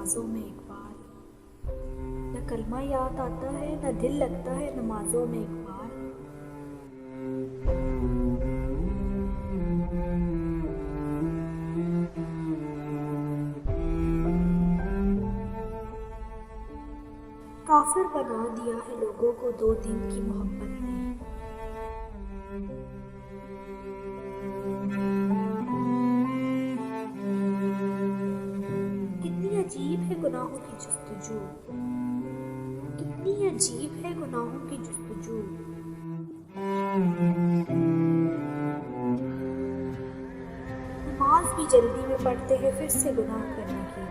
नमाजों में इकबाल। न कलमा याद आता है, न दिल लगता है नमाजों में इकबाल। काफिर बना दिया है लोगों को 2 दिन की मोहब्बत ने। कितनी अजीब है गुनाहों की जुस्तजू, कितनी अजीब है गुनाहों की जुस्तजू। नमाज भी जल्दी में पढ़ते हैं फिर से गुनाह करने की।